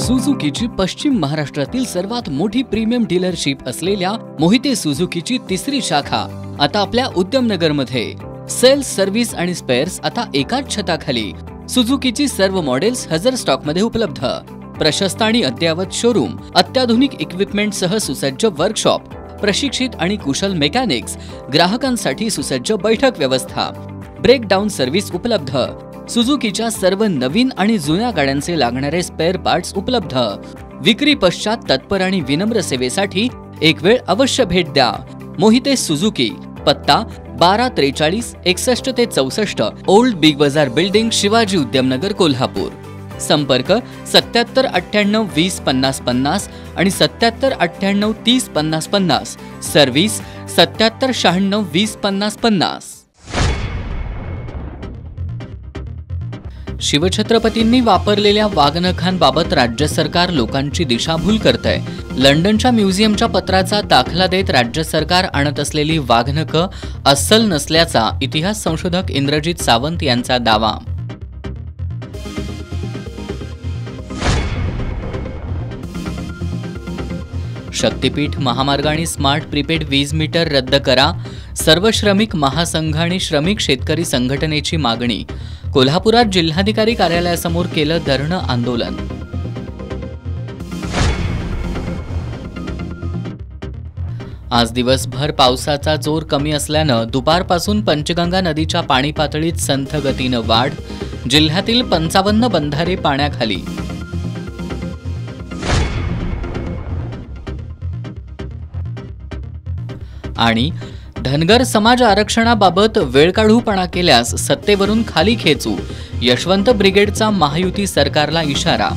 सुझुकीची पश्चिम महाराष्ट्रातील सर्वात मोठी प्रीमियम डीलरशिप असलेल्या मोहिते सुझुकीची तिसरी शाखा आता आपल्या उद्यमनगरमध्ये। सेल्स, सर्व्हिस आणि स्पेअर्स आता एकाच छताखाली। सुझुकीची सर्व मॉडेल्स हजर स्टॉकमध्ये उपलब्ध। प्रशस्त आणि अद्ययावत शोरूम, अत्याधुनिक इक्विपमेंटसह सुसज्ज वर्कशॉप, प्रशिक्षित आणि कुशल मेकॅनिक्स, ग्राहकांसाठी सुसज्ज बैठक व्यवस्था, ब्रेकडाऊन सर्व्हिस उपलब्ध। सुझुकीच्या सर्व नवीन आणि जुन्या गाड्यांचे लागणारे स्पेअर पार्ट्स उपलब्ध। विक्री पश्चात तत्पर आणि विनम्र सेवेसाठी एक वेळ अवश्य भेट द्या। मोहिते सुझुकी, पत्ता 1243 61 ते 64 ओल्ड बिग बाजार बिल्डिंग, शिवाजी उद्यमनगर, कोल्हापूर। संपर्क 77 98 20 50 50 आणि 77 98 30 50 50। सर्व्हिस 77 96 20 50 50। शिवछत्रपतींनी वापरलेल्या वाघनखांबाबत राज्य सरकार लोकांची दिशाभूल करतंय। लंडनच्या म्युझियमच्या पत्राचा दाखला देत राज्य सरकार आणत असलेली वाघनखं अस्सल नसल्याचा इतिहास संशोधक इंद्रजित सावंत यांचा दावा। शक्तीपीठ महामार्ग आणि स्मार्ट प्रीपेड वीज मीटर रद्द करा, सर्व श्रमिक महासंघ आणि श्रमिक शेतकरी संघटनेची मागणी। कोल्हापुरात जिल्हाधिकारी कार्यालयासमोर केलं धरणं आंदोलन। आज दिवसभर पावसाचा जोर कमी असल्यानं दुपारपासून पंचगंगा नदीच्या पाणी पातळीत संथ गतीनं वाढ। जिल्ह्यातील 55 बंधारे पाण्याखाली। आणि धनगर समाज आरक्षणाबाबत वेळकाढूपणा केल्यास सत्तेवरून खाली खेचू, यशवंत ब्रिगेडचा महायुती सरकारला इशारा।